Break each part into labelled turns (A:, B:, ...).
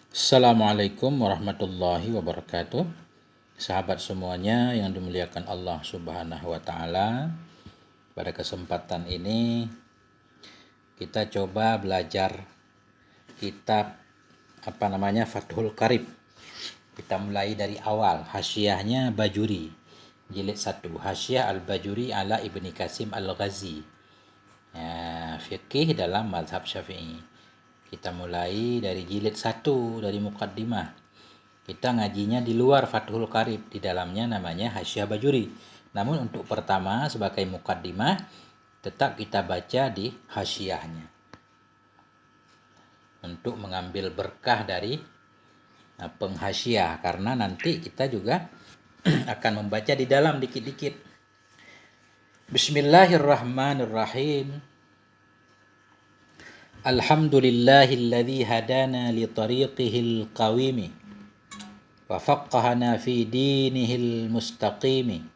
A: Assalamualaikum warahmatullahi wabarakatuh. Sahabat semuanya yang dimuliakan Allah Subhanahu wa taala. Pada kesempatan ini kita coba belajar kitab Fathul Qarib. Kita mulai dari awal, hasyiahnya Bajuri. Jilid 1, Hasyiah Al-Bajuri ala Ibni Qasim Al-Ghazi. Fiqih dalam mazhab Syafi'i. Kita mulai dari jilid 1, dari muqaddimah. Kita ngajinya di luar Fathul Qarib, di dalamnya namanya Hasyiah Bajuri. Namun untuk pertama sebagai muqaddimah tetap kita baca di hasyiahnya untuk mengambil berkah dari penghasyiah, karena nanti kita juga akan membaca di dalam dikit-dikit. Bismillahirrahmanirrahim. Alhamdulillahilladzi hadana li tariqihil qawimi wa faqqahana fi dinihil mustaqimi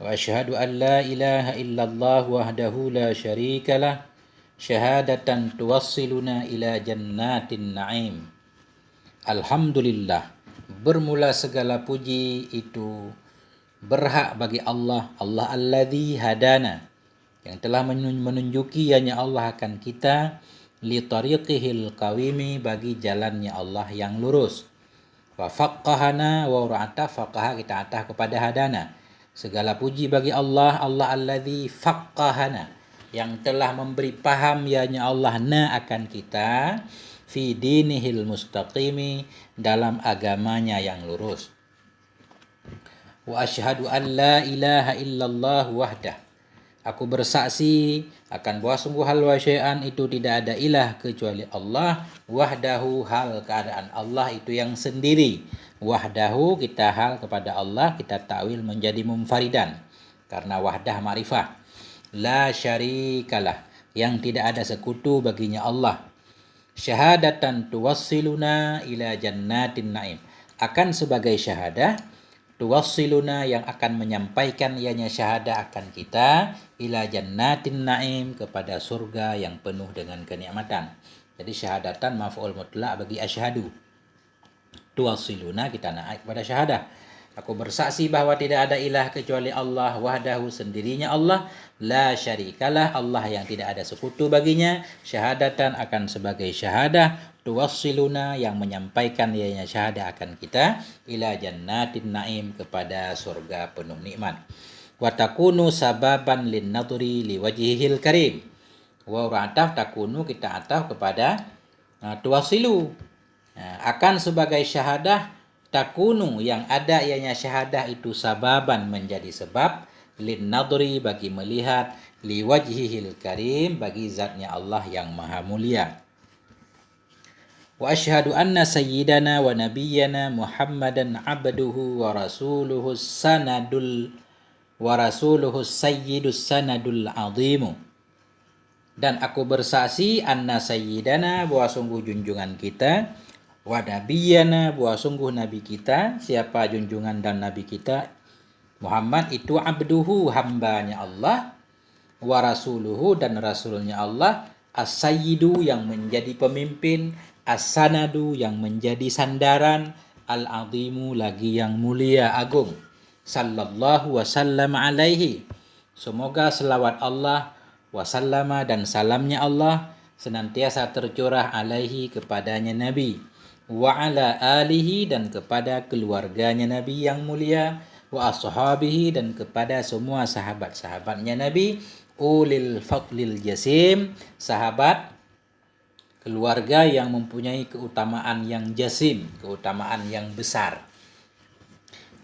A: wa asyhadu an la ilaha illallah wahdahu la syarika lah syahadatan tuwassiluna ila jannatin na'im. Alhamdulillah, bermula segala puji itu berhak bagi Allah, Allah alladzi hadana, yang telah menunjuki ianya Allah akan kita, li tariqihil qawimi, bagi jalannya Allah yang lurus. Wa faqqahana, wa ra'ata faqaha, kita atah kepada hadana. Segala puji bagi Allah, Allah alladzi faqqahana, yang telah memberi paham ianya Allah na akan kita, fi dinihil mustaqimi, dalam agamanya yang lurus. Wa asyhadu an la ilaha illallah wahdah, aku bersaksi akan bahwa sungguh hal wa syai'an itu tidak ada ilah kecuali Allah, wahdahu, hal keadaan Allah itu yang sendiri. Wahdahu kita hal kepada Allah, kita takwil menjadi munfaridan karena wahdah ma'rifah. La syarikalah, yang tidak ada sekutu baginya Allah. Syahadatan tuwassiluna ila jannatin na'im, akan sebagai syahadah, tuwassiluna yang akan menyampaikan ianya syahadah akan kita, ila jannatin na'im, kepada surga yang penuh dengan kenikmatan. Jadi syahadatan maf'ul mutlak bagi asyhadu. Tuwassiluna kita naik kepada syahadah. Aku bersaksi bahwa tidak ada ilah kecuali Allah, wahdahu, sendirinya Allah, la syarikalah, Allah yang tidak ada sekutu baginya, syahadatan akan sebagai syahadah, tuwassiluna yang menyampaikan ianya syahadah akan kita, ila jannatin na'im, kepada surga penuh nikmat. Wa takunu sababan lin nadri li wajhihil karim. Wa ra'ataf takunu, kita ataf kepada tuwasilu, akan sebagai syahadah, takunu yang ada ianya syahadah itu sababan menjadi sebab, lin nadri bagi melihat, li wajhihil karim bagi zatnya Allah yang maha mulia. Wa asyhadu anna sayyidana wa nabiyyana Muhammadan abduhu wa rasuluhu sayyidus sanadul azimu. Dan aku bersaksi anna sayyidana, bahwa sungguh junjungan kita, wa nabiyyana, bahwa sungguh nabi kita. Siapa junjungan dan nabi kita? Muhammad itu abduhu, hambanya Allah, wa rasuluhu, dan rasulnya Allah, as-sayyidu, yang menjadi pemimpin, as-sanadu, yang menjadi sandaran, al-azimu, lagi yang mulia agung. Sallallahu wasallam alaihi, semoga selawat Allah, wasallama, dan salamnya Allah senantiasa tercurah, alaihi, kepadanya Nabi, wa ala alihi, dan kepada keluarganya Nabi yang mulia, wa ashabihi, dan kepada semua sahabat-sahabatnya Nabi, ulil fadlil jasim, sahabat keluarga yang mempunyai keutamaan yang jasim, keutamaan yang besar.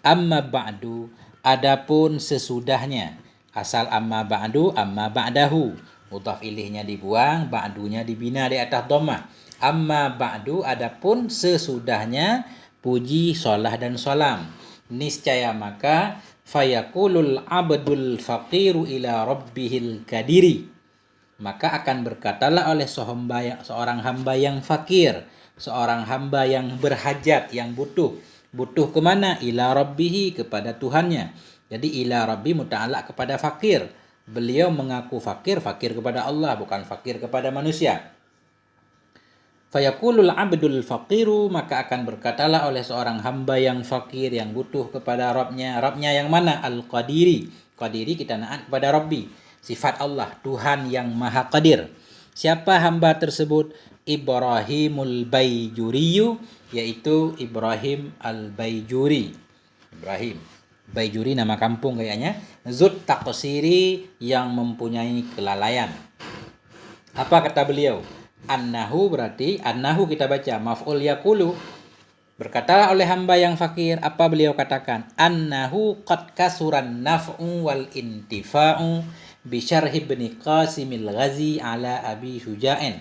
A: Amma ba'du, adapun sesudahnya. Asal amma ba'du, amma ba'dahu, mudhaf ilihnya dibuang, ba'dunya dibina di atas dhammah. Amma ba'du, adapun sesudahnya, puji, salah dan salam. Niscaya maka fayaqulul abdul faqiru ila rabbihil kadiri, maka akan berkatalah oleh seorang hamba yang fakir, seorang hamba yang berhajat, yang butuh kemana? Ila rabbihi, kepada Tuhannya. Jadi ila rabbi muta'alaq kepada fakir. Beliau mengaku fakir kepada Allah, bukan fakir kepada manusia. Fayaqulul abdul faqiru, maka akan berkatalah oleh seorang hamba yang fakir, yang butuh kepada Rabbnya. Rabbnya yang mana? Al-Qadiri. Qadiri kita naat kepada Rabbi. Sifat Allah, Tuhan yang Maha Qadir. Siapa hamba tersebut? Ibrahimul Baijuriyu, yaitu Ibrahim al-Baijuri. Ibrahim. Baijuri nama kampung kayaknya. Zut taqsiri, yang mempunyai kelalaian. Apa kata beliau? Annahu, berarti annahu kita baca maf'ul yaqulu. Berkatalah oleh hamba yang fakir, apa beliau katakan? Annahu qad kasuran naf'u wal intifa'u bi syarh Ibnu Qasimil Ghazi ala Abi Syuja'in.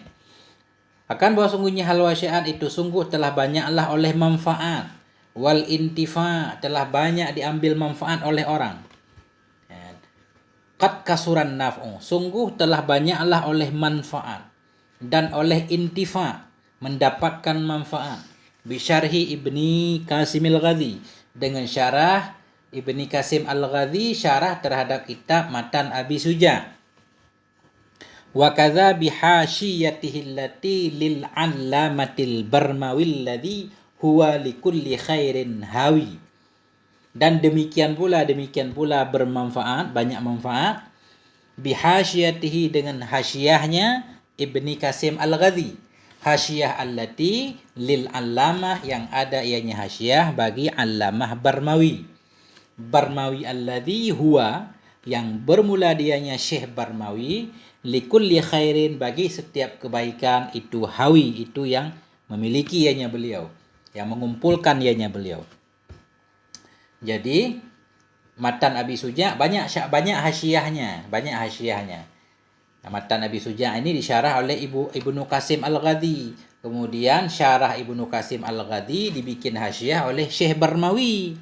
A: Akan bahwa sungguhnya hal wasya'an itu sungguh telah banyaklah oleh manfaat, wal intifa' telah banyak diambil manfaat oleh orang. Qad kasuran naf'u, sungguh telah banyaklah oleh manfaat dan oleh intifa, mendapatkan manfaat. Bisyarhi Ibni Qasim al-Ghazi, dengan syarah Ibni Qasim al-Ghazi, syarah terhadap kitab Matan Abi Suja. Wa kadza bihashiyatihi allati lil 'allamatil Barmawi alladhi huwa likulli khairin hawi. Dan demikian pula bermanfaat, banyak manfaat. Bihashiyatihi, dengan hasyiahnya Ibni Qasim al-Ghazi. Hasyiah allati lil allamah, yang ada ianya hasyiah bagi allamah Barmawi. Barmawi alladhi huwa, yang bermula dianya Syekh Barmawi, likulli khairin, bagi setiap kebaikan itu hawi, itu yang memiliki ianya beliau, yang mengumpulkan ianya beliau. Jadi Matan Abi Suja banyak hasyiahnya, Matan Abi Suja ini disyarah oleh Ibnu Qasim al-Ghazi. Kemudian syarah Ibnu Qasim al-Ghazi dibikin hasyiah oleh Syekh Barmawi.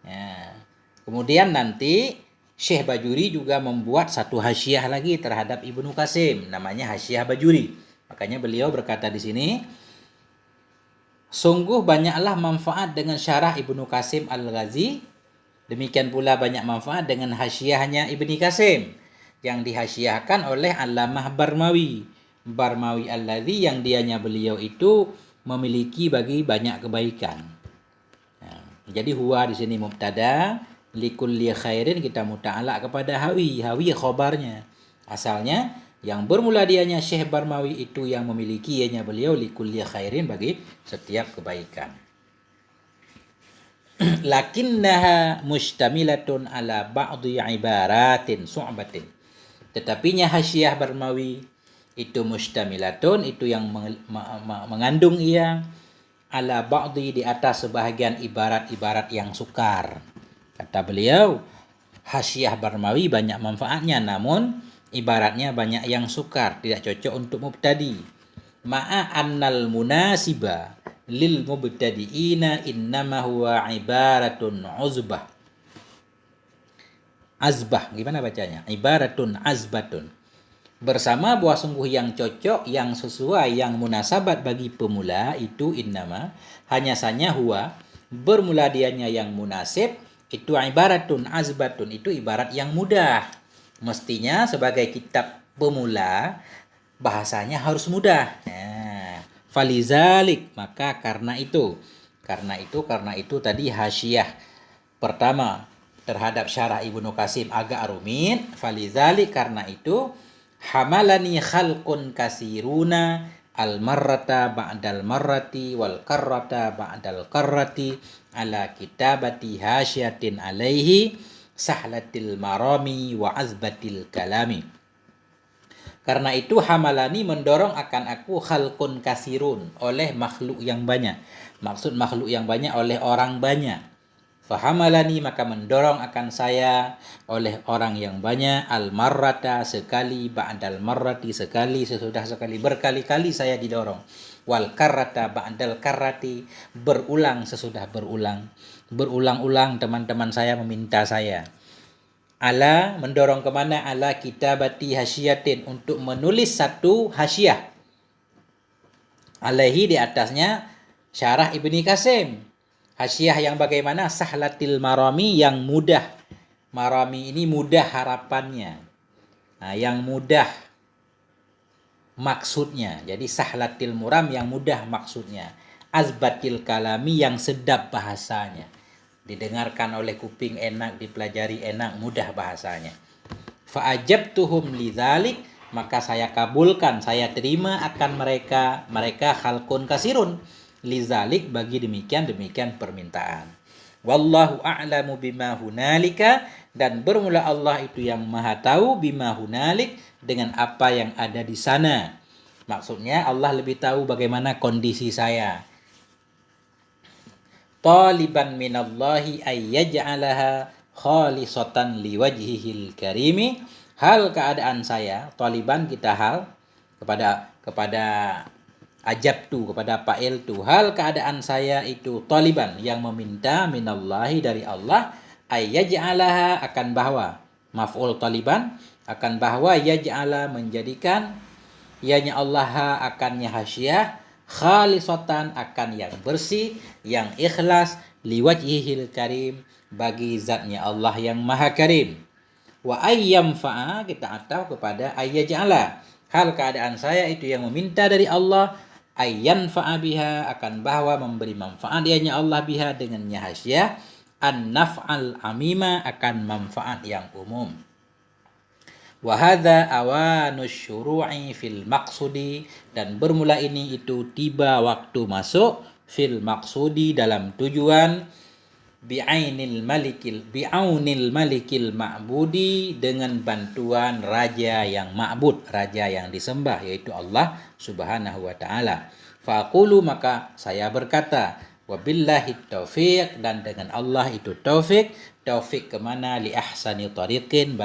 A: Ya. Kemudian nanti Syekh Bajuri juga membuat satu hasyiah lagi terhadap Ibnu Qasim, namanya hasyiah Bajuri. Makanya beliau berkata di sini, sungguh banyaklah manfaat dengan syarah Ibnu Qasim al-Ghazi, demikian pula banyak manfaat dengan hasyiahnya Ibni Qasim, yang dihasyiahkan oleh Allamah Barmawi. Barmawi alladzi, yang dianya beliau itu memiliki bagi banyak kebaikan. Jadi huwa di sini mubtada, likulli khairin kita muta'alaq kepada hawi khabarnya. Asalnya yang bermula dianya Syekh Barmawi itu yang memiliki ianya beliau, likulli khairin, bagi setiap kebaikan. Lakinnaha mustamilatun ala ba'dhi ibaratin su'batin. Tetapinya hasyiah Barmawi itu mustamilatun, itu yang mengandung ia, ala ba'dhi, di atas sebahagian ibarat-ibarat yang sukar. Kata beliau, hasyiah Barmawi banyak manfaatnya, namun ibaratnya banyak yang sukar, tidak cocok untuk mubtadi. Ma'a annal munasiba lil mubtadi'ina innama huwa ibaratun azbah. Gimana bacanya? Ibaratun azbatun. Bersama bahwa sungguh yang cocok, yang sesuai, yang munasabat bagi pemula itu innama, hanya saja huwa, bermula dianya yang munasib, itu ibaratun azbatun, itu ibarat yang mudah. Mestinya sebagai kitab pemula bahasanya harus mudah. Falizalik, maka karena itu tadi hasyiah pertama terhadap syarah Ibnu Qasim agak rumit. Falizalik, karena itu, hamalani khalqun kasiruna al-marrata ba'dal marrati wal karrata ba'dal karrati ala kitabati hasyiatin alaihi sahlatil marami wa azbatil kalami. Karena itu hamalani, mendorong akan aku, khalqun kasirun, oleh makhluk yang banyak. Maksud makhluk yang banyak oleh orang banyak. Fahamalani, maka mendorong akan saya oleh orang yang banyak, al-marrata, sekali, ba'dal marrati, sekali, sesudah sekali, berkali-kali saya didorong. Wal karrata ba'dal karrati, berulang sesudah berulang. Berulang-ulang teman-teman saya meminta saya. Ala, mendorong kemana? Ala kitabati hasyiatin, untuk menulis satu hasyiah. Alaihi, di atasnya syarah Ibni Qasim. Hasyiah yang bagaimana? Sahlatil marami, yang mudah. Marami ini mudah harapannya. Nah, yang mudah. maksudnya. Jadi sahlatil muram yang mudah maksudnya. Azbatil kalami yang sedap bahasanya. Didengarkan oleh kuping enak, dipelajari enak, mudah bahasanya. Fa'ajabtuhum lidzalik, maka saya kabulkan, saya terima akan mereka khalqun kasirun. Lidzalik, bagi demikian permintaan. Wallahu a'lamu bima hunalika, dan bermula Allah itu yang maha tahu bima hunalik, dengan apa yang ada di sana. Maksudnya Allah lebih tahu bagaimana kondisi saya. Taliban minallahi ayyaj'alaha khalisatan liwajhihil karimi, hal keadaan saya, taliban kita hal kepada ajabtu, kepada fa'il tu, hal keadaan saya itu taliban yang meminta minallahi dari Allah, ayyaj'alaha akan bahwa maf'ul taliban akan bahwa yaj'ala menjadikan ianya Allah akannya hasyah, khalisatan akan yang bersih, yang ikhlas, liwajhihil karim bagi zatnya Allah yang maha karim. Wa ayyam fa'a kita atau kepada ayyaj'ala, hal keadaan saya itu yang meminta dari Allah, ayyan fa'a biha akan bahwa memberi manfaat ianya Allah biha dengannya hasyah, an naf'al amima akan manfaat yang umum. Wa hadza awanus syuru'i fil maqsudi, dan bermula ini itu tiba waktu masuk fil maqsudi dalam tujuan, bi'aunil malikil ma'budi, dengan bantuan raja yang ma'bud, raja yang disembah, yaitu Allah Subhanahu wa taala. Faqulu maka saya berkata, wabillahi taufiq, dan dengan Allah itu taufik kemana, li ahsani tariqin,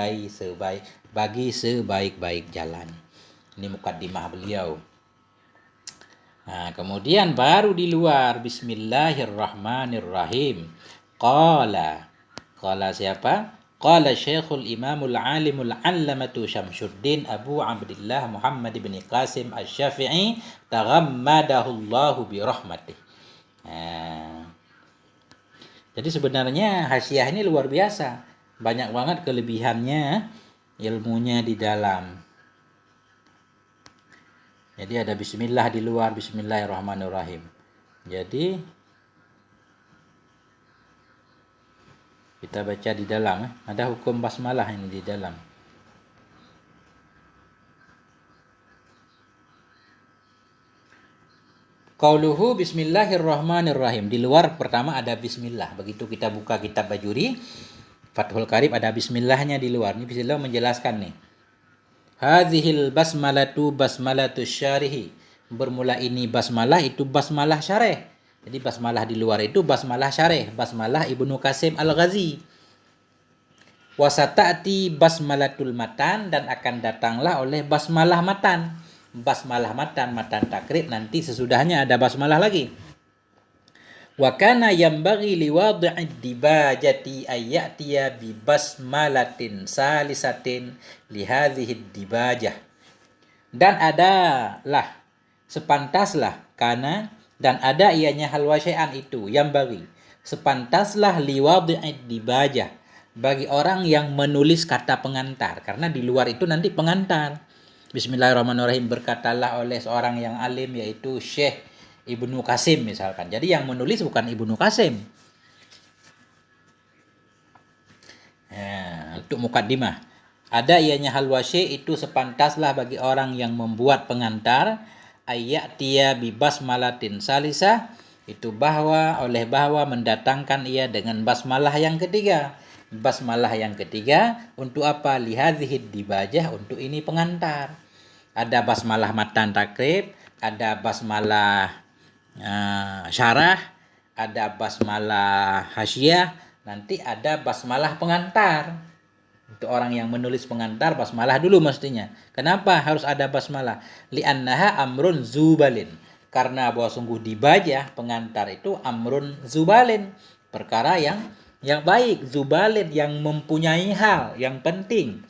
A: bagi sebaik-baik jalan. Ini mukaddimah beliau. Nah, kemudian baru di luar, bismillahirrahmanirrahim. Qala siapa? Qala Syekhul Imamul Alimul Allamatu Syamsuddin Abu Abdillah Muhammad bin Qasim Asy-Syafi'i taghammadahullahu bi rahmatih. Jadi sebenarnya hasyiah ini luar biasa. Banyak banget kelebihannya, ilmunya di dalam. Jadi ada bismillah di luar, bismillahirrahmanirrahim. Jadi kita baca di dalam, ada hukum basmalah ini di dalam. Qauluhu bismillahirrahmanirrahim. Di luar pertama ada bismillah. Begitu kita buka kitab Bajuri, Fathul Qarib, ada bismillahnya di luar. Ini bismillah menjelaskan nih. Hadhil basmalatu basmalatu syarihi. Bermula ini basmalah itu basmalah syarih. Jadi basmalah di luar itu basmalah syarih, basmalah Ibnu Qasim Al-Ghazi. Wasata'ti basmalatul matan, dan akan datanglah oleh basmalah matan. Basmalah matan takrib, nanti sesudahnya ada basmalah lagi. Wa kana yambaghi liwadhi'id dibajati ayyatiya bi basmalatin salisatin li hadhihi dibajah. Dan adalah sepantaslah, karena dan ada ianya hal wasyai'an itu yang bagi sepantaslah liwadhi'id dibajah, bagi orang yang menulis kata pengantar, karena di luar itu nanti pengantar. Bismillahirrahmanirrahim berkatalah oleh seorang yang alim, yaitu Syekh Ibnu Qasim misalkan. Jadi yang menulis bukan Ibnu Qasim. Untuk mukaddimah, ada ianya hal wasy' itu sepantaslah bagi orang yang membuat pengantar, ayyatiya bi basmalatin salisah, itu bahwa mendatangkan ia dengan basmalah yang ketiga. Basmalah yang ketiga untuk apa? Lihadhid dibajah, untuk ini pengantar. Ada basmalah matan takrib, ada basmalah syarah, ada basmalah hasyiyah, nanti ada basmalah pengantar. Untuk orang yang menulis pengantar, basmalah dulu mestinya. Kenapa harus ada basmalah? Li'annaha amrun zubalin. Karena bahwa sungguh dibajah pengantar itu amrun zubalin, perkara yang baik, zubalin yang mempunyai hal yang penting.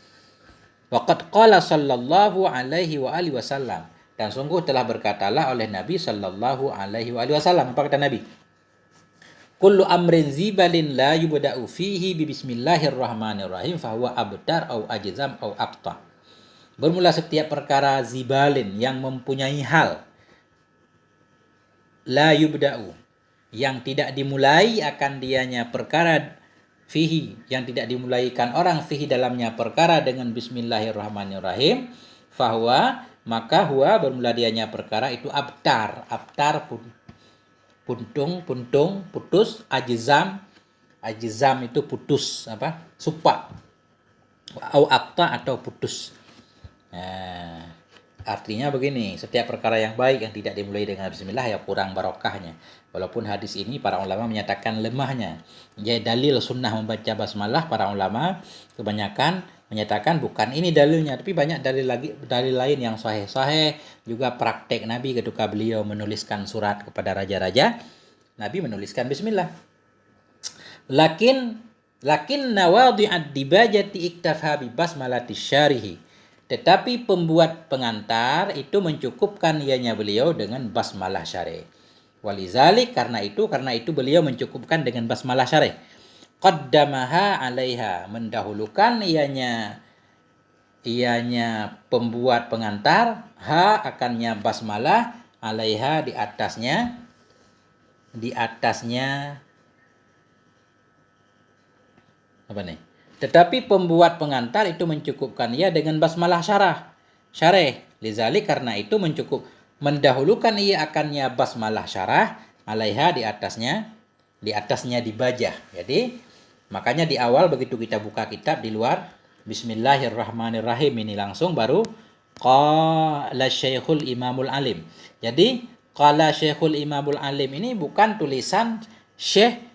A: Waqad qala sallallahu alaihi wa alihi wasallam, dan sungguh telah berkatalah oleh Nabi sallallahu alaihi wa alihi wasallam. Apa kata Nabi? Kullu amrin zibalin la yubda'u fihi bi bismillahirrahmanirrahim fa huwa abtar au ajzam au aqta. Bermula setiap perkara zibalin yang mempunyai hal. La yubda'u, yang tidak dimulai akan dianya perkara fihi, yang tidak dimulaikan orang fihi dalamnya perkara dengan bismillahirrahmanirrahim, fahuwa, maka huwa bermula dianya perkara itu abtar. Abtar puntung, putus, ajzam. Ajzam itu putus, supak. Au akta atau putus. Nah, artinya begini, setiap perkara yang baik yang tidak dimulai dengan bismillah ya kurang barokahnya. Walaupun hadis ini para ulama menyatakan lemahnya. Jadi dalil sunnah membaca basmalah, para ulama kebanyakan menyatakan bukan ini dalilnya, tapi banyak dalil lain yang sahih-sahih, juga praktek Nabi ketika beliau menuliskan surat kepada raja-raja, Nabi menuliskan bismillah. Lakin nawadi'ad dibajati iktafa bi basmalati syarihi. Tetapi pembuat pengantar itu mencukupkan ianya beliau dengan basmalah syarih. Walizalik, karena itu beliau mencukupkan dengan basmalah syarih. Qaddamaha 'alaiha, mendahulukan ianya pembuat pengantar akannya basmalah, 'alaiha di atasnya apa nih? Tetapi pembuat pengantar itu mencukupkan ia dengan basmalah syarih. Lizalik, karena itu mendahulukan ia akannya basmalah syarah, 'alaiha di atasnya dibajah. Jadi makanya di awal begitu kita buka kitab di luar bismillahirrahmanirrahim ini langsung baru qala Syekhul Imamul Alim. Jadi qala Syekhul Imamul Alim ini bukan tulisan Syekh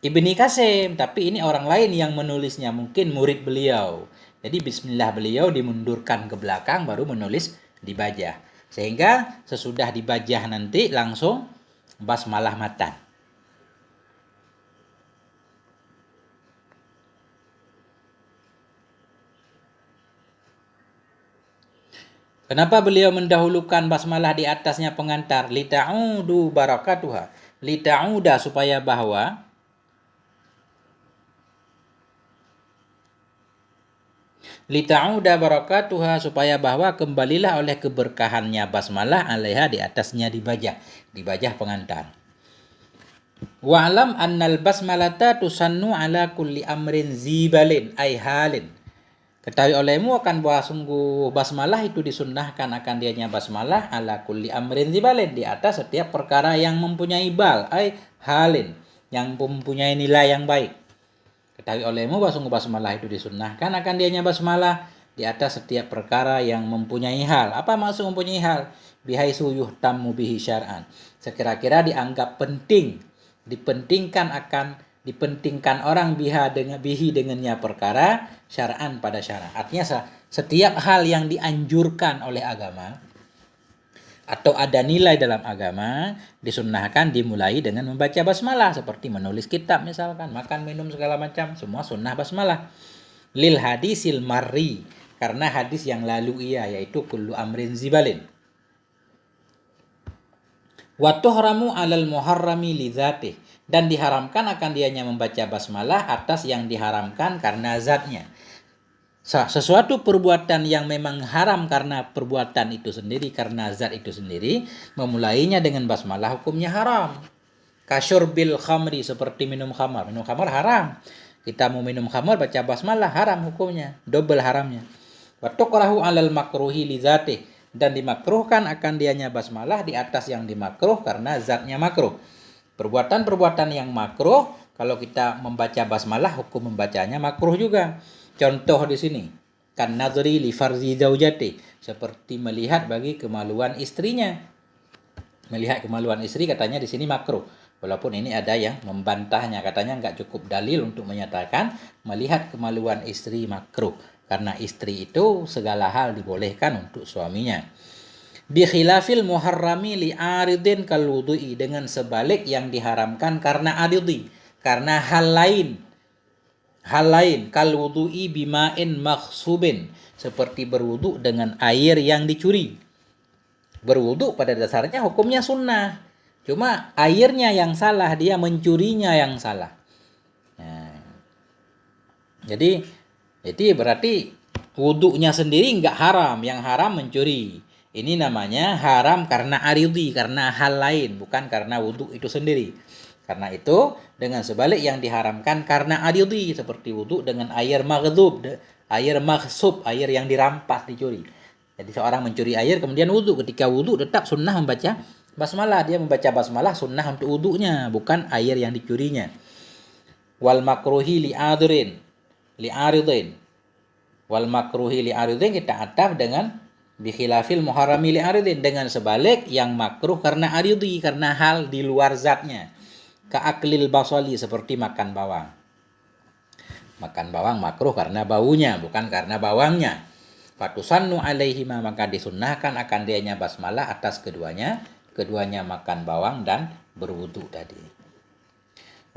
A: Ibni Qasim, tapi ini orang lain yang menulisnya, mungkin murid beliau. Jadi bismillah beliau dimundurkan ke belakang baru menulis dibajah. Sehingga sesudah dibajah nanti langsung basmalah matan. Kenapa beliau mendahulukan basmalah di atasnya pengantar? Lita'udu barakatuha. Lita'uda supaya bahwa lita'uda barakatuha, supaya bahwa kembalilah oleh keberkahannya basmalah 'alaiha di atasnya dibajah pengantar. Wa'lam annal basmalata tusannu ala kulli amrin zibalin ay halin. Ketahui olehmu akan bahwa sungguh basmalah itu disunnahkan akan dianya basmalah ala kulli amrin zibalin, di atas setiap perkara yang mempunyai bal, ay halin, yang mempunyai nilai yang baik. Ketahui olehmu bahwa sungguh basmalah itu disunnahkan akan dianya basmalah di atas setiap perkara yang mempunyai hal. Apa maksud mempunyai hal? Bihaisu yuhtammu bihi syar'an. Sekira-kira dianggap penting, dipentingkan orang bihi dengannya perkara syar'an pada syara. Artinya setiap hal yang dianjurkan oleh agama atau ada nilai dalam agama disunnahkan dimulai dengan membaca basmalah, seperti menulis kitab misalkan, makan minum segala macam, semua sunnah basmalah. Lil hadisil marri, karena hadis yang lalu yaitu kullu amrin zibalin. Wa tuhramu 'alal muharrami lidzatih, dan diharamkan akan dianya membaca basmalah atas yang diharamkan karena zatnya. Sesuatu perbuatan yang memang haram karena perbuatan itu sendiri, karena zat itu sendiri, memulainya dengan basmalah hukumnya haram. Kasyurbil khamri, seperti minum khamar. Minum khamar haram. Kita mau minum khamar baca basmalah haram hukumnya, double haramnya. Wa tukrahu 'alal makruhi li dzatih, dan dimakruhkan akan dianya basmalah di atas yang dimakruh karena zatnya makruh. Perbuatan-perbuatan yang makruh kalau kita membaca basmalah hukum membacanya makruh juga. Contoh di sini, kan nadri li farzi zaujati, seperti melihat bagi kemaluan istrinya. Melihat kemaluan istri katanya di sini makruh. Walaupun ini ada yang membantahnya, katanya enggak cukup dalil untuk menyatakan melihat kemaluan istri makruh, karena istri itu segala hal dibolehkan untuk suaminya. Bi khilafil muharrami li aridin kal wudu'i, dengan sebalik yang diharamkan karena aridi, karena hal lain kal wudu'i bima'in makhsubin, seperti berwudu dengan air yang dicuri. Berwudu pada dasarnya hukumnya sunnah, cuma airnya yang salah, dia mencurinya yang salah. Nah, jadi berarti Wudunya sendiri enggak haram, yang haram mencuri. Ini namanya haram karena aridhi, karena hal lain, bukan karena wudu itu sendiri. Karena itu, dengan sebalik yang diharamkan karena aridhi, seperti wudu dengan air maghdub, air maghsub, air yang dirampas, dicuri. Jadi seorang mencuri air kemudian wudu. Ketika wudu tetap sunnah membaca basmalah. Dia membaca basmalah sunnah untuk wudunya, bukan air yang dicurinya. Wal makruhi li'aridin. Wal makruhi li'aridin kita ataf dengan bikhilafil muharrami li'aridin, dengan sebalik yang makruh karena aridhi, karena hal di luar zatnya. Ka'aklil basali, seperti makan bawang. Makan bawang makruh karena baunya, bukan karena bawangnya. Fatusannu alaihima, maka disunnahkan akan dianya basmalah atas keduanya. Keduanya makan bawang dan berwudu tadi.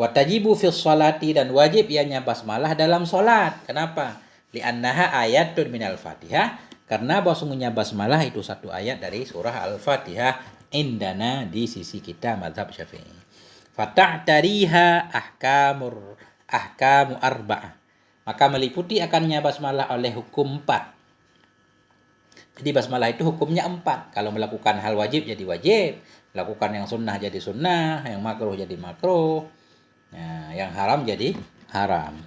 A: Watajibu fis sholati, dan wajib ianya basmalah dalam solat. Kenapa? Li'annaha ayatun minal fatihah, karena bahwasanya basmalah itu satu ayat dari surah Al-Fatihah, indana, di sisi kita mazhab Syafi'i. Fata'tariha ahkamu arba'ah, maka meliputi akannya basmalah oleh hukum 4. Jadi basmalah itu hukumnya 4. Kalau melakukan hal wajib jadi wajib, melakukan yang sunnah jadi sunnah, yang makruh jadi makruh, yang haram jadi haram.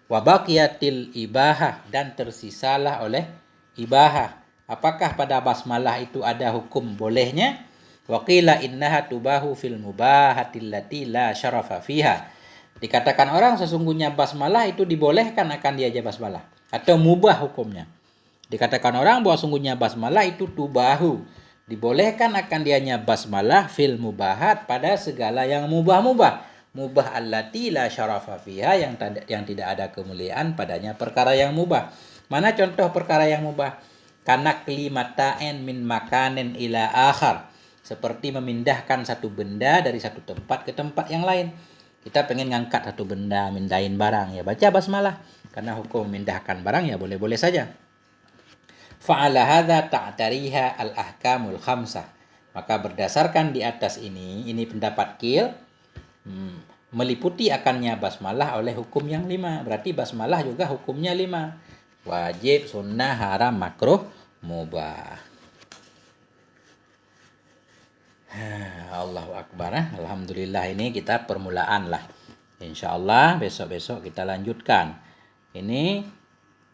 A: Wa baqiyatil ibahah, dan tersisalah oleh ibahah. Apakah pada basmalah itu ada hukum bolehnya? Wa qila innaha tubahu fil mubahatil lati la syarafa fiha. Dikatakan orang sesungguhnya basmalah itu dibolehkan akan diaja basmalah, atau mubah hukumnya. Dikatakan orang bahwa sungguhnya basmalah itu tubahu, dibolehkan akan dianya basmalah fil mubahat, pada segala yang mubah-mubah. Mubah allati la syarafa fiha, yang tidak ada kemuliaan padanya perkara yang mubah. Mana contoh perkara yang mubah? Kanakli mata'en min makanen ila akhar, seperti memindahkan satu benda dari satu tempat ke tempat yang lain. Kita pengen ngangkat satu benda, mindahin barang, ya baca basmalah. Karena hukum memindahkan barang ya boleh-boleh saja. Fa'ala hadza ta'tariha al-ahkamul khamsah. Maka berdasarkan di atas ini pendapat Qil, meliputi akannya basmalah oleh hukum yang 5. Berarti basmalah juga hukumnya 5. Wajib, sunnah, haram, makruh, mubah. Allahu Akbar. Alhamdulillah, ini kita permulaan lah. InsyaAllah besok-besok kita lanjutkan. Ini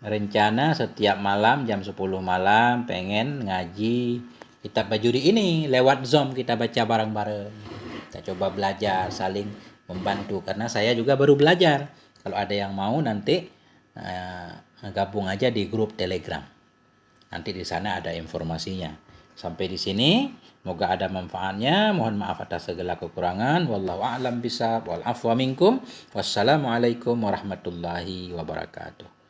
A: rencana setiap malam jam 10 malam pengen ngaji kitab Bajuri ini lewat Zoom, kita baca bareng-bareng. Kita coba belajar, saling membantu, karena saya juga baru belajar. Kalau ada yang mau nanti gabung aja di grup Telegram. Nanti di sana ada informasinya. Sampai di sini, semoga ada manfaatnya. Mohon maaf atas segala kekurangan. Wallahu a'lam bishawab. Wal afwa minkum. Wassalamualaikum warahmatullahi wabarakatuh.